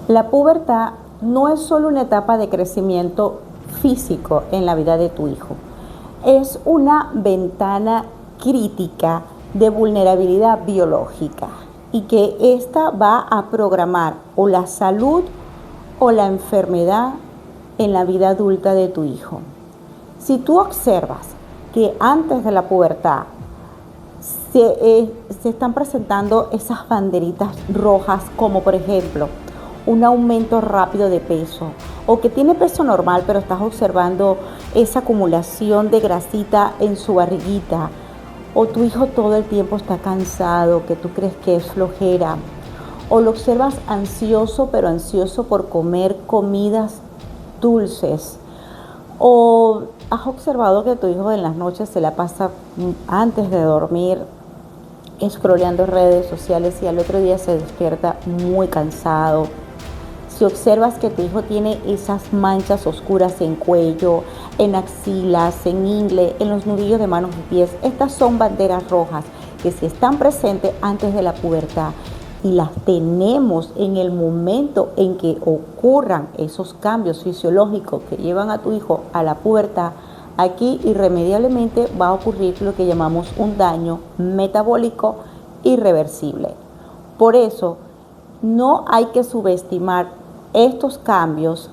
La pubertad no es solo una etapa de crecimiento físico en la vida de tu hijo, es una ventana crítica de vulnerabilidad biológica y que esta va a programar o la salud o la enfermedad en la vida adulta de tu hijo. Si tú observas que antes de la pubertad se están presentando esas banderitas rojas, como por ejemplo un aumento rápido de peso, o que tiene peso normal pero estás observando esa acumulación de grasita en su barriguita, o tu hijo todo el tiempo está cansado, que tú crees que es flojera, o lo observas ansioso, pero ansioso por comer comidas dulces, o has observado que tu hijo en las noches se la pasa antes de dormir scrolleando redes sociales y al otro día se despierta muy cansado. Si observas que tu hijo tiene esas manchas oscuras en cuello, en axilas, en ingle, en los nudillos de manos y pies, estas son banderas rojas que si están presentes antes de la pubertad y las tenemos en el momento en que ocurran esos cambios fisiológicos que llevan a tu hijo a la pubertad, aquí irremediablemente va a ocurrir lo que llamamos un daño metabólico irreversible. Por eso, no hay que subestimar estos cambios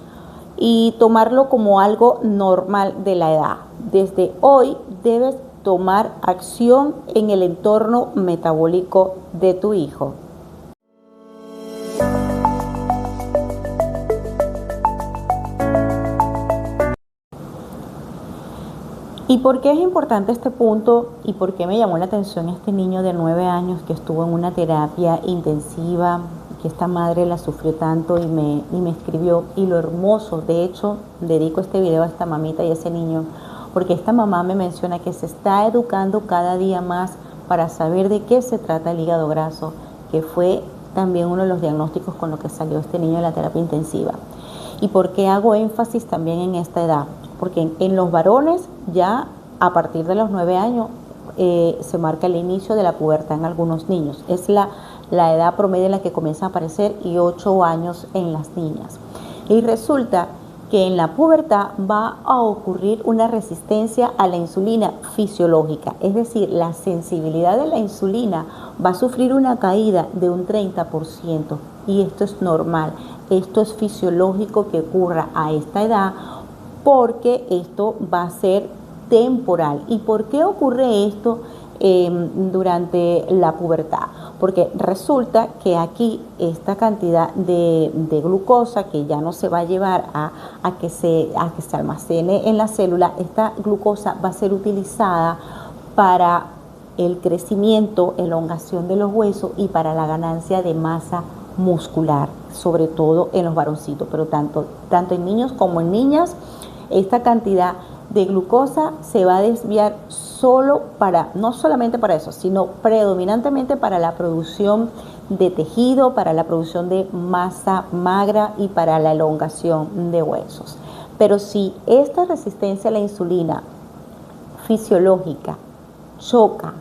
y tomarlo como algo normal de la edad. Desde hoy debes tomar acción en el entorno metabólico de tu hijo. ¿Y por qué es importante este punto y por qué me llamó la atención este niño de 9 años que estuvo en una terapia intensiva, que esta madre la sufrió tanto y me escribió? Y lo hermoso, de hecho, dedico este video a esta mamita y a ese niño, porque esta mamá me menciona que se está educando cada día más para saber de qué se trata el hígado graso, que fue también uno de los diagnósticos con lo que salió este niño de la terapia intensiva. ¿Y por qué hago énfasis también en esta edad? Porque en los varones ya a partir de los 9 años se marca el inicio de la pubertad en algunos niños. Es la edad promedio en la que comienza a aparecer, y 8 años en las niñas. Y resulta que en la pubertad va a ocurrir una resistencia a la insulina fisiológica, es decir, la sensibilidad de la insulina va a sufrir una caída de un 30%, y esto es normal, esto es fisiológico que ocurra a esta edad, porque esto va a ser temporal. ¿Y por qué ocurre esto durante la pubertad? Porque resulta que aquí esta cantidad de glucosa que ya no se va a llevar a que se almacene en la célula, esta glucosa va a ser utilizada para el crecimiento, elongación de los huesos y para la ganancia de masa muscular, sobre todo en los varoncitos, pero tanto en niños como en niñas. Esta cantidad de glucosa se va a desviar no solamente para eso, sino predominantemente para la producción de tejido, para la producción de masa magra y para la elongación de huesos. Pero si esta resistencia a la insulina fisiológica choca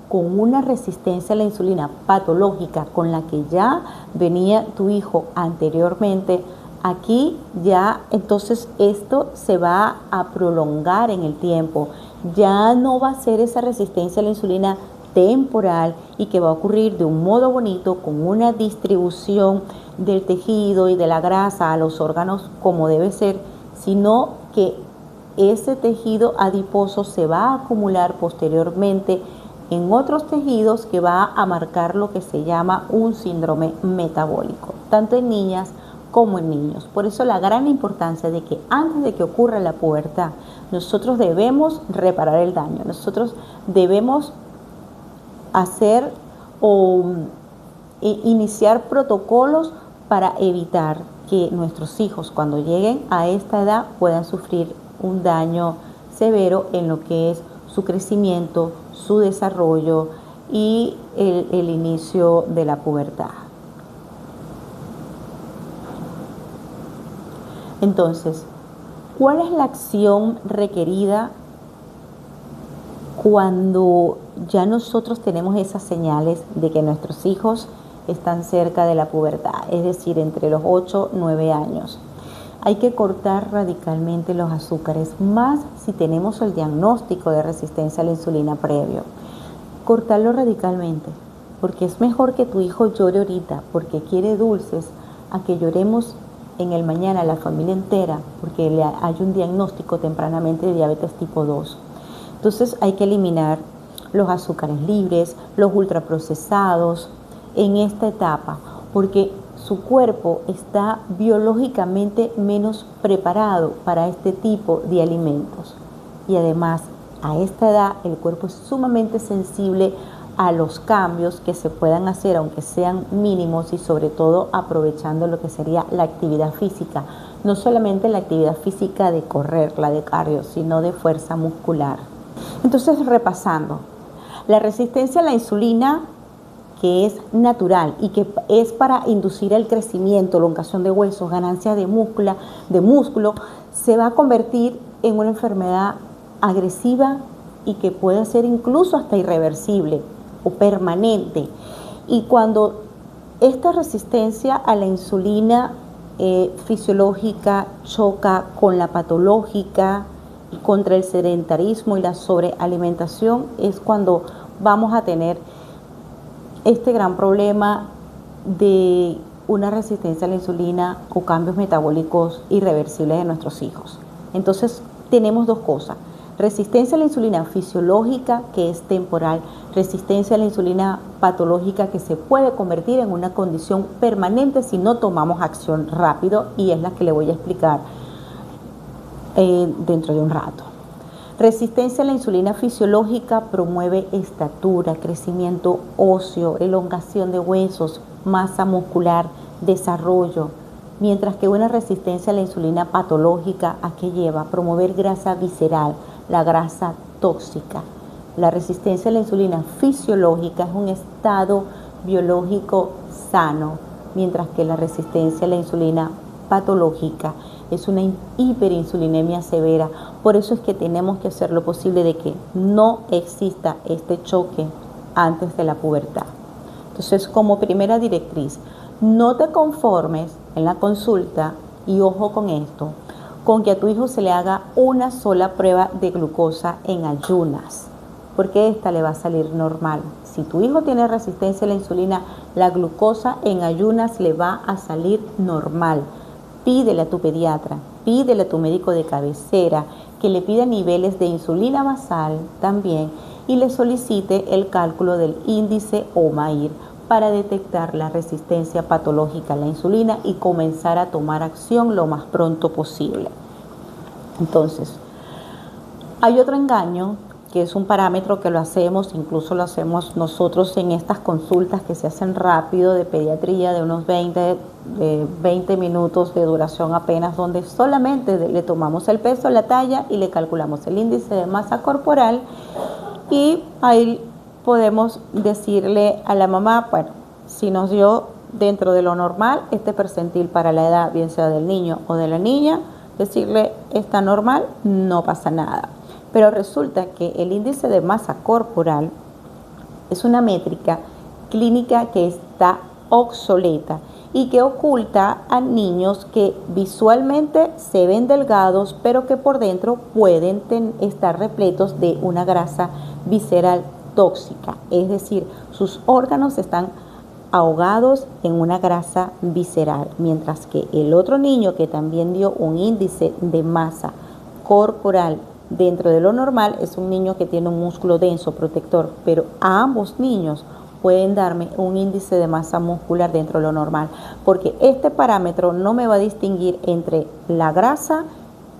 con una resistencia a la insulina patológica con la que ya venía tu hijo anteriormente, aquí ya entonces esto se va a prolongar en el tiempo. Ya no va a ser esa resistencia a la insulina temporal y que va a ocurrir de un modo bonito con una distribución del tejido y de la grasa a los órganos como debe ser, sino que ese tejido adiposo se va a acumular posteriormente en otros tejidos que va a marcar lo que se llama un síndrome metabólico, tanto en niñas como en niños. Por eso la gran importancia de que antes de que ocurra la pubertad, nosotros debemos reparar el daño, nosotros debemos hacer o iniciar protocolos para evitar que nuestros hijos, cuando lleguen a esta edad, puedan sufrir un daño severo en lo que es su crecimiento, su desarrollo y el inicio de la pubertad. Entonces, ¿cuál es la acción requerida cuando ya nosotros tenemos esas señales de que nuestros hijos están cerca de la pubertad, es decir, entre los 8 y 9 años. Hay que cortar radicalmente los azúcares, más si tenemos el diagnóstico de resistencia a la insulina previo. Cortarlo radicalmente, porque es mejor que tu hijo llore ahorita porque quiere dulces, a que lloremos en el mañana la familia entera porque hay un diagnóstico tempranamente de diabetes tipo 2. Entonces hay que eliminar los azúcares libres, los ultraprocesados en esta etapa, porque su cuerpo está biológicamente menos preparado para este tipo de alimentos. Y además, a esta edad, el cuerpo es sumamente sensible a los cambios que se puedan hacer, aunque sean mínimos, y sobre todo aprovechando lo que sería la actividad física. No solamente la actividad física de correr, la de cardio, sino de fuerza muscular. Entonces, repasando, la resistencia a la insulina, que es natural y que es para inducir el crecimiento, elongación de huesos, ganancia de músculo, se va a convertir en una enfermedad agresiva y que puede ser incluso hasta irreversible o permanente. Y cuando esta resistencia a la insulina fisiológica choca con la patológica, contra el sedentarismo y la sobrealimentación, es cuando vamos a tener este gran problema de una resistencia a la insulina o cambios metabólicos irreversibles de nuestros hijos. Entonces tenemos dos cosas: resistencia a la insulina fisiológica, que es temporal; resistencia a la insulina patológica, que se puede convertir en una condición permanente si no tomamos acción rápido, y es la que le voy a explicar dentro de un rato. Resistencia a la insulina fisiológica promueve estatura, crecimiento óseo, elongación de huesos, masa muscular, desarrollo, mientras que una resistencia a la insulina patológica, ¿a qué lleva? Promover grasa visceral, la grasa tóxica. La resistencia a la insulina fisiológica es un estado biológico sano, mientras que la resistencia a la insulina patológica es una hiperinsulinemia severa. Por eso es que tenemos que hacer lo posible de que no exista este choque antes de la pubertad. Entonces, como primera directriz, no te conformes en la consulta, y ojo con esto, con que a tu hijo se le haga una sola prueba de glucosa en ayunas, porque esta le va a salir normal. Si tu hijo tiene resistencia a la insulina, la glucosa en ayunas le va a salir normal. Pídele a tu pediatra, pídele a tu médico de cabecera que le pida niveles de insulina basal también, y le solicite el cálculo del índice OMAIR para detectar la resistencia patológica a la insulina y comenzar a tomar acción lo más pronto posible. Entonces, hay otro engaño, que es un parámetro que lo hacemos, incluso lo hacemos nosotros en estas consultas que se hacen rápido de pediatría, de unos 20 minutos de duración apenas, donde solamente le tomamos el peso, la talla y le calculamos el índice de masa corporal, y ahí podemos decirle a la mamá, bueno, si nos dio dentro de lo normal este percentil para la edad, bien sea del niño o de la niña, decirle está normal, no pasa nada. Pero resulta que el índice de masa corporal es una métrica clínica que está obsoleta y que oculta a niños que visualmente se ven delgados, pero que por dentro pueden estar repletos de una grasa visceral tóxica. Es decir, sus órganos están ahogados en una grasa visceral, mientras que el otro niño que también dio un índice de masa corporal dentro de lo normal es un niño que tiene un músculo denso protector, pero a ambos niños pueden darme un índice de masa muscular dentro de lo normal, porque este parámetro no me va a distinguir entre la grasa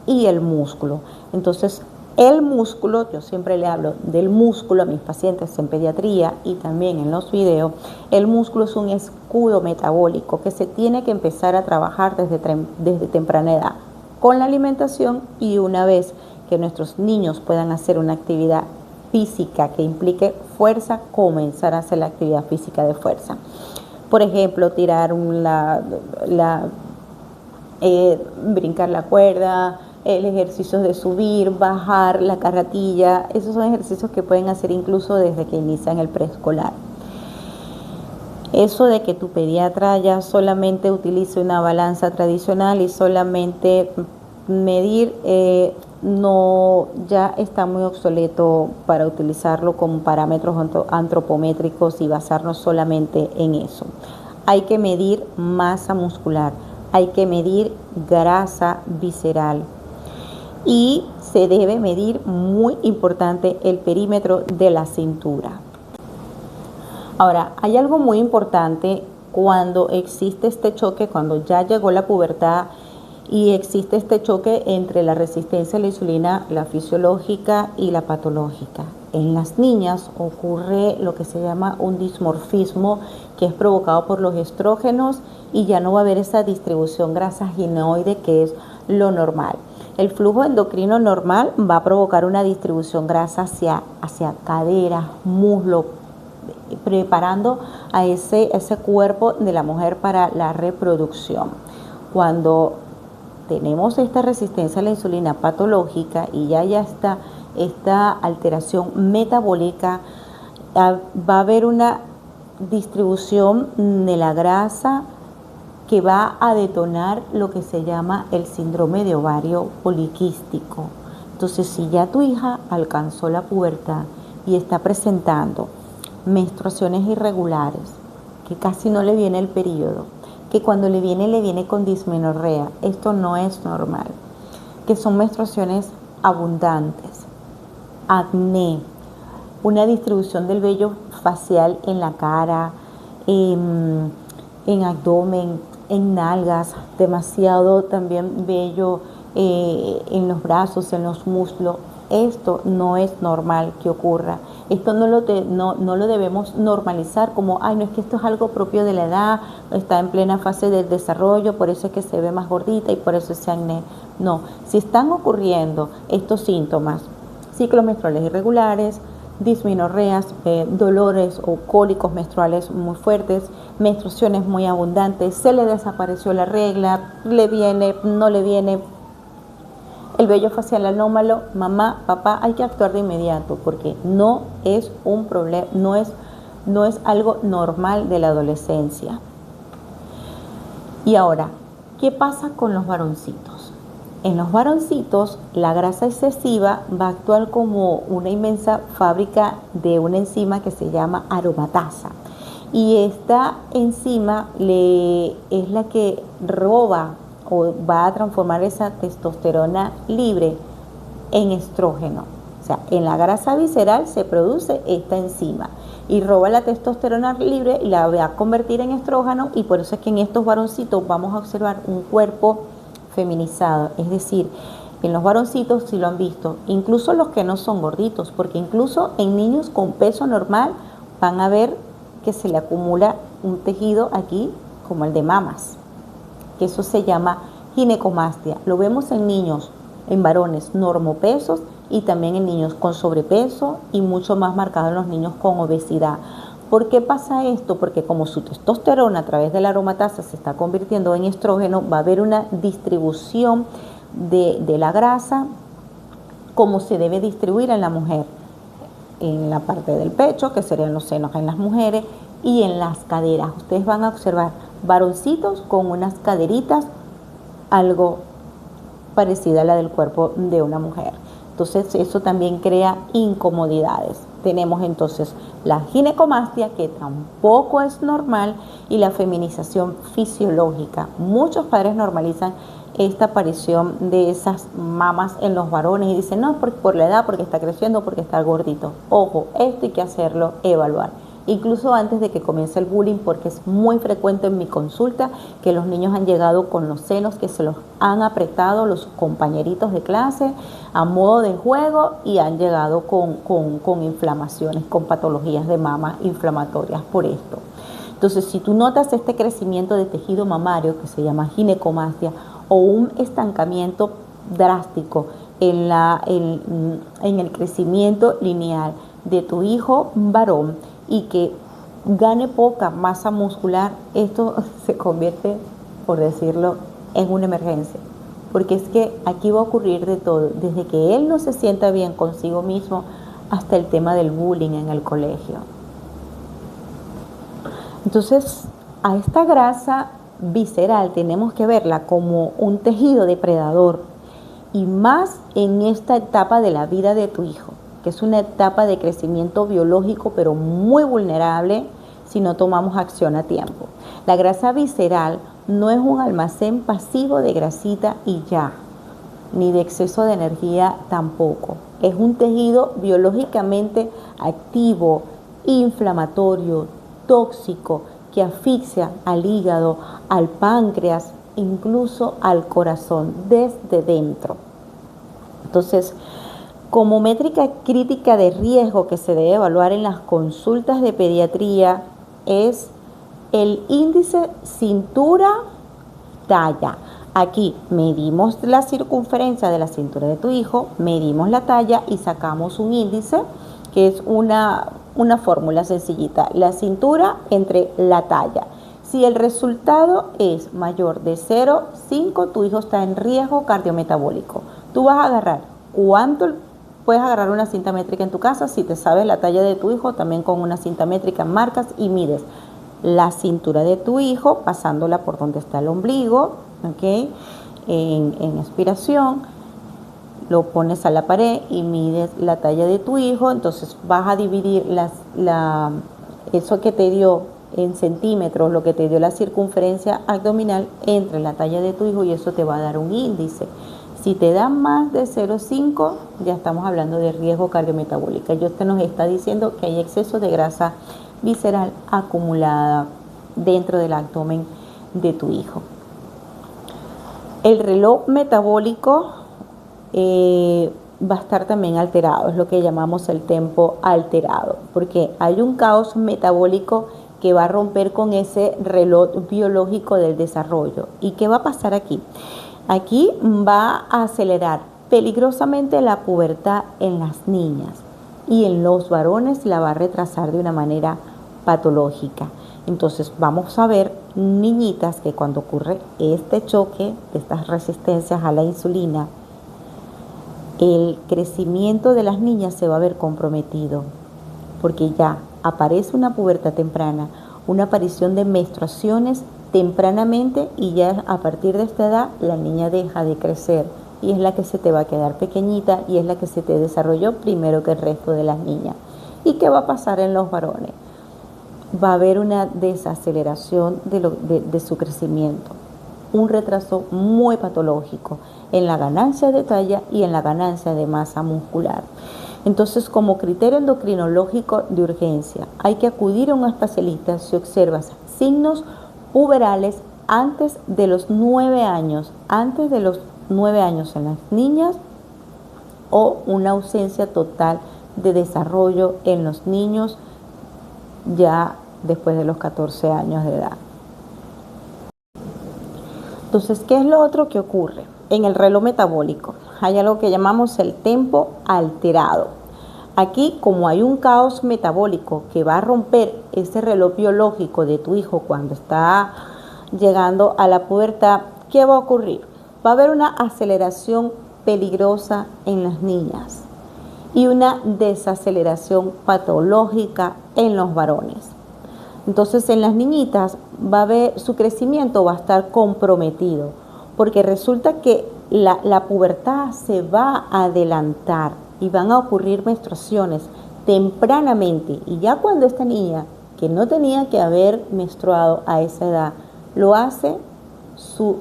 y el músculo. Entonces, el músculo, yo siempre le hablo del músculo a mis pacientes en pediatría y también en los videos. El músculo es un escudo metabólico que se tiene que empezar a trabajar desde temprana edad con la alimentación, y una vez que nuestros niños puedan hacer una actividad física que implique fuerza, comenzar a hacer la actividad física de fuerza. Por ejemplo, tirar brincar la cuerda, el ejercicio de subir, bajar la carretilla. Esos son ejercicios que pueden hacer incluso desde que inician el preescolar. Eso de que tu pediatra ya solamente utilice una balanza tradicional y solamente medir, no, ya está muy obsoleto para utilizarlo como parámetros antropométricos y basarnos solamente en eso. Hay que medir masa muscular, hay que medir grasa visceral y se debe medir, muy importante, el perímetro de la cintura. Ahora, hay algo muy importante cuando existe este choque, cuando ya llegó la pubertad y existe este choque entre la resistencia a la insulina, la fisiológica y la patológica. En las niñas ocurre lo que se llama un dismorfismo, que es provocado por los estrógenos, y ya no va a haber esa distribución grasa-ginoide que es lo normal. El flujo endocrino normal va a provocar una distribución grasa hacia caderas, muslo, preparando a ese cuerpo de la mujer para la reproducción. Cuando tenemos esta resistencia a la insulina patológica y ya está esta alteración metabólica, va a haber una distribución de la grasa que va a detonar lo que se llama el síndrome de ovario poliquístico. Entonces, si ya tu hija alcanzó la pubertad y está presentando menstruaciones irregulares, que casi no le viene el periodo, que cuando le viene con dismenorrea, esto no es normal, que son menstruaciones abundantes, acné, una distribución del vello facial en la cara, en abdomen, en nalgas, demasiado también vello en los brazos, en los muslos. Esto no es normal que ocurra. Esto no lo debemos normalizar como, ay, no, es que esto es algo propio de la edad, está en plena fase del desarrollo, por eso es que se ve más gordita y por eso es acné. No, si están ocurriendo estos síntomas, ciclos menstruales irregulares, dismenorreas, dolores o cólicos menstruales muy fuertes, menstruaciones muy abundantes, se le desapareció la regla, le viene, no le viene, el vello facial anómalo, mamá, papá, hay que actuar de inmediato porque no es un problema, no es algo normal de la adolescencia. Y ahora, ¿qué pasa con los varoncitos? En los varoncitos, la grasa excesiva va a actuar como una inmensa fábrica de una enzima que se llama aromatasa. Y esta enzima es la que roba o va a transformar esa testosterona libre en estrógeno. O sea, en la grasa visceral se produce esta enzima y roba la testosterona libre y la va a convertir en estrógeno, y por eso es que en estos varoncitos vamos a observar un cuerpo feminizado. Es decir, en los varoncitos, si lo han visto, incluso los que no son gorditos, porque incluso en niños con peso normal van a ver que se le acumula un tejido aquí como el de mamas, que eso se llama ginecomastia. Lo vemos en niños, en varones normopesos y también en niños con sobrepeso, y mucho más marcado en los niños con obesidad. ¿Por qué pasa esto? Porque como su testosterona a través de la aromatasa se está convirtiendo en estrógeno, va a haber una distribución de la grasa como se debe distribuir en la mujer, en la parte del pecho, que serían los senos en las mujeres, y en las caderas. Ustedes van a observar varoncitos con unas caderitas algo parecida a la del cuerpo de una mujer. Entonces eso también crea incomodidades. Tenemos entonces la ginecomastia, que tampoco es normal, y la feminización fisiológica. Muchos padres normalizan esta aparición de esas mamas en los varones y dicen, no, por la edad, porque está creciendo, porque está gordito. Ojo, esto hay que hacerlo, evaluar. Incluso antes de que comience el bullying, porque es muy frecuente en mi consulta que los niños han llegado con los senos que se los han apretado los compañeritos de clase a modo de juego, y han llegado con inflamaciones, con patologías de mama inflamatorias por esto. Entonces, si tú notas este crecimiento de tejido mamario que se llama ginecomastia, o un estancamiento drástico en el crecimiento lineal de tu hijo varón, y que gane poca masa muscular, esto se convierte, por decirlo, en una emergencia. Porque es que aquí va a ocurrir de todo, desde que él no se sienta bien consigo mismo hasta el tema del bullying en el colegio. Entonces, a esta grasa visceral tenemos que verla como un tejido depredador, y más en esta etapa de la vida de tu hijo, que es una etapa de crecimiento biológico, pero muy vulnerable si no tomamos acción a tiempo. La grasa visceral no es un almacén pasivo de grasita y ya, ni de exceso de energía tampoco. Es un tejido biológicamente activo, inflamatorio, tóxico, que asfixia al hígado, al páncreas, incluso al corazón desde dentro. Entonces, como métrica crítica de riesgo que se debe evaluar en las consultas de pediatría es el índice cintura-talla. Aquí medimos la circunferencia de la cintura de tu hijo, medimos la talla y sacamos un índice que es una fórmula sencillita, la cintura entre la talla. Si el resultado es mayor de 0,5, tu hijo está en riesgo cardiometabólico. Tú vas a agarrar, ¿cuánto puedes agarrar una cinta métrica en tu casa? Si te sabes la talla de tu hijo, también con una cinta métrica marcas y mides la cintura de tu hijo, pasándola por donde está el ombligo, ¿ok? En expiración, lo pones a la pared y mides la talla de tu hijo. Entonces vas a dividir eso que te dio en centímetros, lo que te dio la circunferencia abdominal, entre la talla de tu hijo, y eso te va a dar un índice. Si te da más de 0,5, ya estamos hablando de riesgo cardiometabólico. Y usted nos está diciendo que hay exceso de grasa visceral acumulada dentro del abdomen de tu hijo. El reloj metabólico va a estar también alterado, es lo que llamamos el tempo alterado, porque hay un caos metabólico que va a romper con ese reloj biológico del desarrollo. ¿Y qué va a pasar aquí? Aquí va a acelerar peligrosamente la pubertad en las niñas, y en los varones la va a retrasar de una manera patológica. Entonces vamos a ver niñitas que cuando ocurre este choque de estas resistencias a la insulina, el crecimiento de las niñas se va a ver comprometido, porque ya aparece una pubertad temprana, una aparición de menstruaciones tempranamente, y ya a partir de esta edad la niña deja de crecer y es la que se te va a quedar pequeñita y es la que se te desarrolló primero que el resto de las niñas. ¿Y qué va a pasar en los varones? Va a haber una desaceleración de su crecimiento, un retraso muy patológico en la ganancia de talla y en la ganancia de masa muscular. Entonces, como criterio endocrinológico de urgencia, hay que acudir a un especialista si observas signos puberales antes de los 9 años, en las niñas, o una ausencia total de desarrollo en los niños ya después de los 14 años de edad. Entonces, ¿qué es lo otro que ocurre? En el reloj metabólico hay algo que llamamos el tempo alterado. Aquí, como hay un caos metabólico que va a romper ese reloj biológico de tu hijo cuando está llegando a la pubertad, ¿qué va a ocurrir? Va a haber una aceleración peligrosa en las niñas y una desaceleración patológica en los varones. Entonces, en las niñitas su crecimiento va a estar comprometido, porque resulta que la pubertad se va a adelantar y van a ocurrir menstruaciones tempranamente, y ya cuando esta niña, que no tenía que haber menstruado a esa edad, lo hace,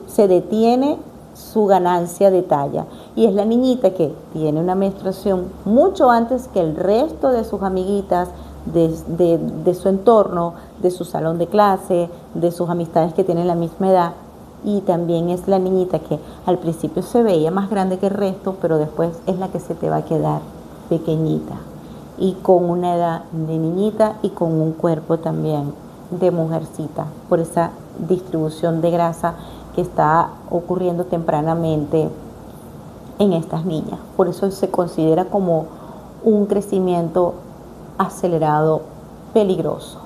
se detiene su ganancia de talla, y es la niñita que tiene una menstruación mucho antes que el resto de sus amiguitas, de su entorno, de su salón de clase, de sus amistades que tienen la misma edad. Y también es la niñita que al principio se veía más grande que el resto, pero después es la que se te va a quedar pequeñita y con una edad de niñita y con un cuerpo también de mujercita, por esa distribución de grasa que está ocurriendo tempranamente en estas niñas. Por eso se considera como un crecimiento acelerado peligroso.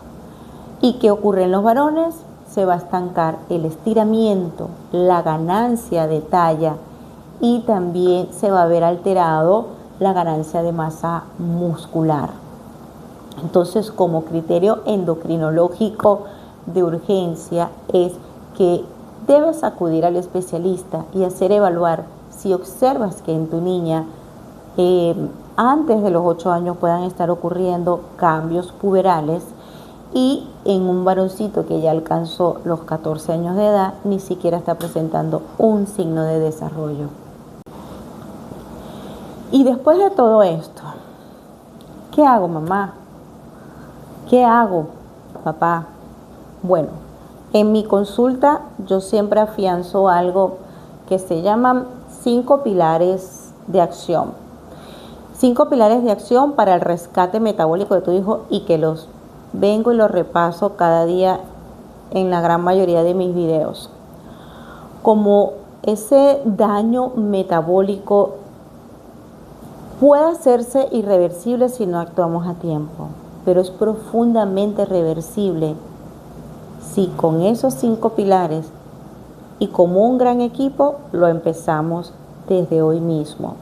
¿Y qué ocurre en los varones? Se va a estancar el estiramiento, la ganancia de talla, y también se va a ver alterado la ganancia de masa muscular. Entonces, como criterio endocrinológico de urgencia es que debes acudir al especialista y hacer evaluar si observas que en tu niña antes de los 8 años puedan estar ocurriendo cambios puberales, y en un varoncito que ya alcanzó los 14 años de edad ni siquiera está presentando un signo de desarrollo. Y después de todo esto, ¿qué hago, mamá? ¿Qué hago, papá? Bueno, en mi consulta yo siempre afianzo algo que se llaman 5 pilares de acción. 5 pilares de acción para el rescate metabólico de tu hijo, y que los vengo y los repaso cada día en la gran mayoría de mis videos. Como ese daño metabólico puede hacerse irreversible si no actuamos a tiempo, pero es profundamente reversible si con esos 5 pilares y como un gran equipo lo empezamos desde hoy mismo.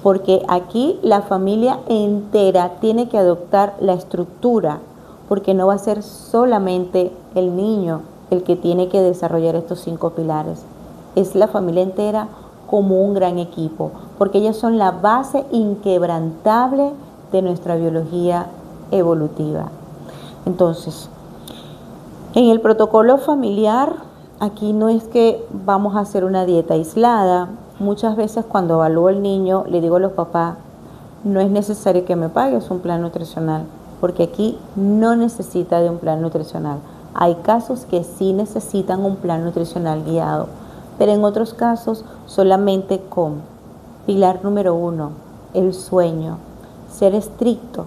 Porque aquí la familia entera tiene que adoptar la estructura, porque no va a ser solamente el niño el que tiene que desarrollar estos 5 pilares. Es la familia entera como un gran equipo, porque ellos son la base inquebrantable de nuestra biología evolutiva. Entonces, en el protocolo familiar, aquí no es que vamos a hacer una dieta aislada. Muchas veces cuando evalúo al niño, le digo a los papás, no es necesario que me pagues un plan nutricional, porque aquí no necesita de un plan nutricional. Hay casos que sí necesitan un plan nutricional guiado, pero en otros casos solamente con pilar número 1, el sueño, ser estricto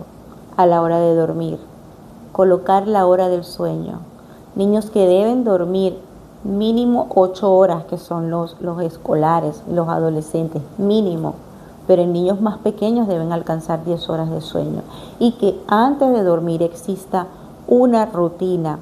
a la hora de dormir, colocar la hora del sueño. Niños que deben dormir mínimo 8 horas, que son los escolares, los adolescentes, mínimo. Pero en niños más pequeños deben alcanzar 10 horas de sueño. Y que antes de dormir exista una rutina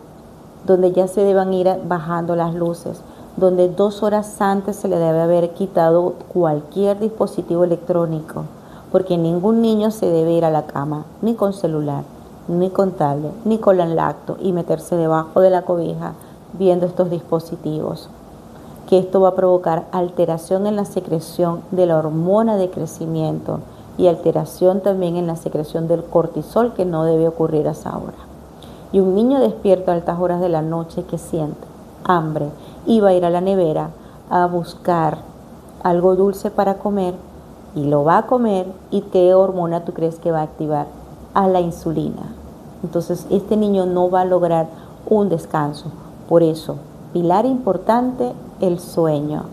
donde ya se deban ir bajando las luces, donde 2 horas antes se le debe haber quitado cualquier dispositivo electrónico, porque ningún niño se debe ir a la cama ni con celular, ni con tablet, ni con el lacto y meterse debajo de la cobija viendo estos dispositivos, que esto va a provocar alteración en la secreción de la hormona de crecimiento y alteración también en la secreción del cortisol, que no debe ocurrir a esa hora. Y un niño despierto a altas horas de la noche que siente hambre y va a ir a la nevera a buscar algo dulce para comer, y lo va a comer, ¿y qué hormona tú crees que va a activar? A la insulina. Entonces este niño no va a lograr un descanso. Por eso, pilar importante, el sueño.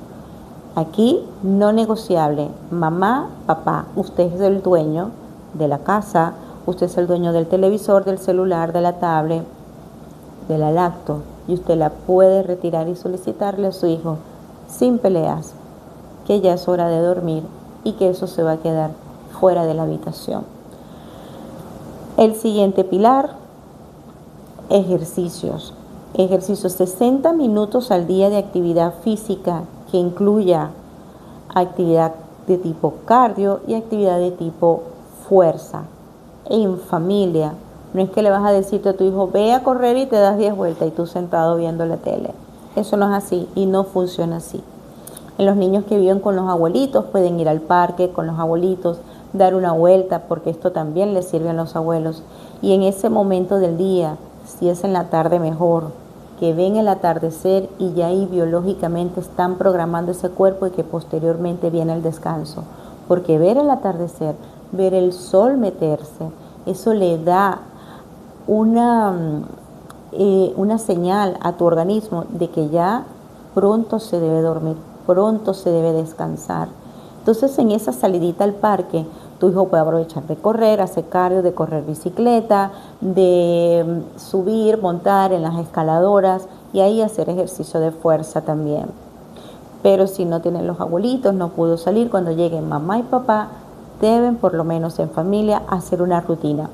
Aquí no negociable. Mamá, papá, usted es el dueño de la casa, usted es el dueño del televisor, del celular, de la tablet, de la lacto, y usted la puede retirar y solicitarle a su hijo sin peleas que ya es hora de dormir y que eso se va a quedar fuera de la habitación. El siguiente pilar, ejercicios. Ejercicios 60 minutos al día de actividad física, que incluya actividad de tipo cardio y actividad de tipo fuerza. En familia, no es que le vas a decirte a tu hijo, ve a correr y te das 10 vueltas y tú sentado viendo la tele. Eso no es así y no funciona así. En los niños que viven con los abuelitos pueden ir al parque con los abuelitos, dar una vuelta, porque esto también les sirve a los abuelos. Y en ese momento del día, si es en la tarde mejor, que ven el atardecer y ya ahí biológicamente están programando ese cuerpo, y que posteriormente viene el descanso. Porque ver el atardecer, ver el sol meterse, eso le da una señal a tu organismo de que ya pronto se debe dormir, pronto se debe descansar. Entonces en esa salidita al parque, tu hijo puede aprovechar de correr, hacer cardio, de correr bicicleta, de subir, montar en las escaladoras y ahí hacer ejercicio de fuerza también. Pero si no tienen los abuelitos, no pudo salir, cuando lleguen mamá y papá, deben por lo menos en familia hacer una rutina.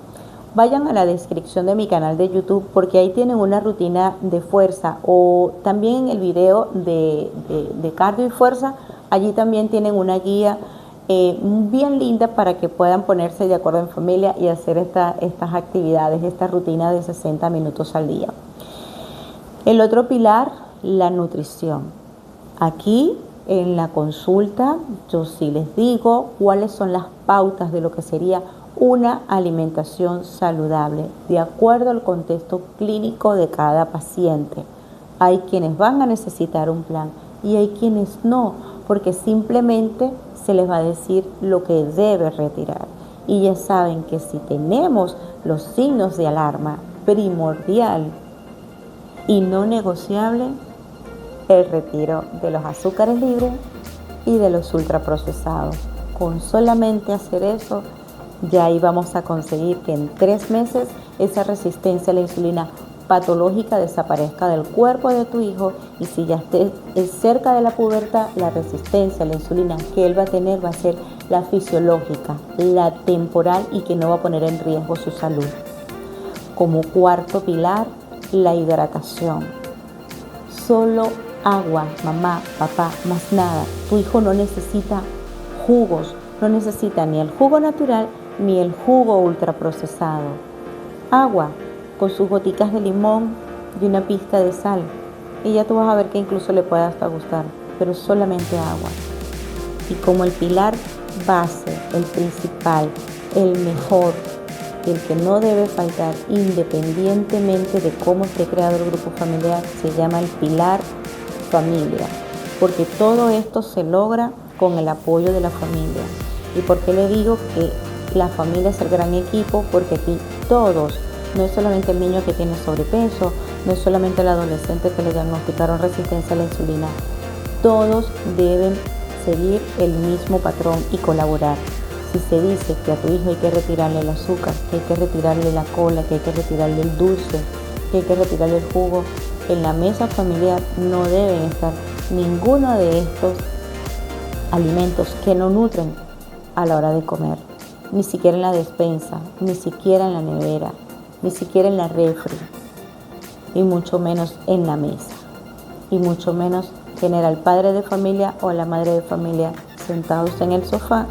Vayan a la descripción de mi canal de YouTube, porque ahí tienen una rutina de fuerza, o también en el video de cardio y fuerza, allí también tienen una guía bien linda para que puedan ponerse de acuerdo en familia y hacer estas actividades, esta rutina de 60 minutos al día. El otro pilar, la nutrición. Aquí en la consulta yo sí les digo cuáles son las pautas de lo que sería una alimentación saludable de acuerdo al contexto clínico de cada paciente. Hay quienes van a necesitar un plan y hay quienes no, porque simplemente se les va a decir lo que debe retirar. Y ya saben que si tenemos los signos de alarma, primordial y no negociable, el retiro de los azúcares libres y de los ultraprocesados. Con solamente hacer eso, ya íbamos a conseguir que en 3 meses esa resistencia a la insulina patológica desaparezca del cuerpo de tu hijo, y si ya esté cerca de la pubertad, la resistencia a la insulina que él va a tener va a ser la fisiológica, la temporal, y que no va a poner en riesgo su salud. Como cuarto pilar, la hidratación. Solo agua, mamá, papá, más nada. Tu hijo no necesita jugos, no necesita ni el jugo natural ni el jugo ultraprocesado. Agua con sus goticas de limón y una pizca de sal. Y ya tú vas a ver que incluso le puede hasta gustar, pero solamente agua. Y como el pilar base, el principal, el mejor, el que no debe faltar independientemente de cómo esté creado el grupo familiar, se llama el pilar familia, porque todo esto se logra con el apoyo de la familia. ¿Y por qué le digo que la familia es el gran equipo? Porque aquí todos, no es solamente el niño que tiene sobrepeso, no es solamente el adolescente que le diagnosticaron resistencia a la insulina, todos deben seguir el mismo patrón y colaborar. Si se dice que a tu hijo hay que retirarle el azúcar, que hay que retirarle la cola, que hay que retirarle el dulce, que hay que retirarle el jugo, en la mesa familiar no deben estar ninguno de estos alimentos que no nutren a la hora de comer, ni siquiera en la despensa, ni siquiera en la nevera, ni siquiera en la refri, y mucho menos en la mesa, y mucho menos tener al padre de familia o a la madre de familia sentados en el sofá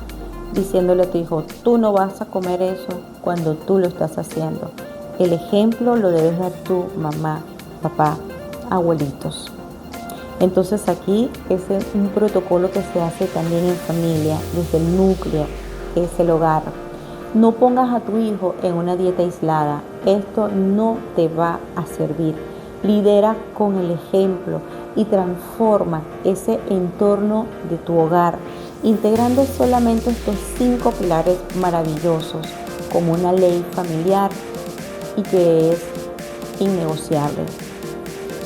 diciéndole a tu hijo, tú no vas a comer eso cuando tú lo estás haciendo. El ejemplo lo debes dar tú, mamá, papá, abuelitos. Entonces aquí es un protocolo que se hace también en familia, desde el núcleo, que es el hogar. No pongas a tu hijo en una dieta aislada, esto no te va a servir. Lidera con el ejemplo y transforma ese entorno de tu hogar, integrando solamente estos 5 pilares maravillosos como una ley familiar y que es innegociable.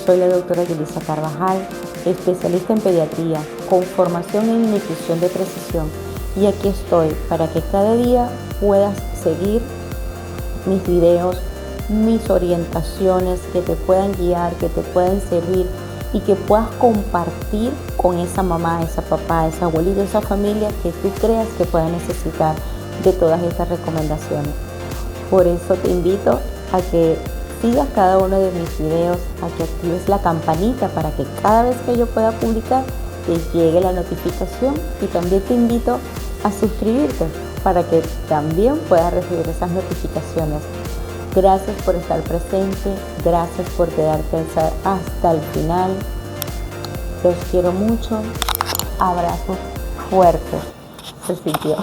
Soy la doctora Yulisa Carvajal, especialista en pediatría, con formación en nutrición de precisión, y aquí estoy para que cada día puedas seguir mis videos, mis orientaciones que te puedan guiar, que te puedan servir y que puedas compartir con esa mamá, esa papá, esa abuelita, esa familia que tú creas que pueda necesitar de todas estas recomendaciones. Por eso te invito a que sigas cada uno de mis videos, a que actives la campanita para que cada vez que yo pueda publicar te llegue la notificación, y también te invito a suscribirte para que también puedas recibir esas notificaciones. Gracias por estar presente, gracias por quedarte hasta el final. Los quiero mucho. Abrazos fuertes. Se sintió.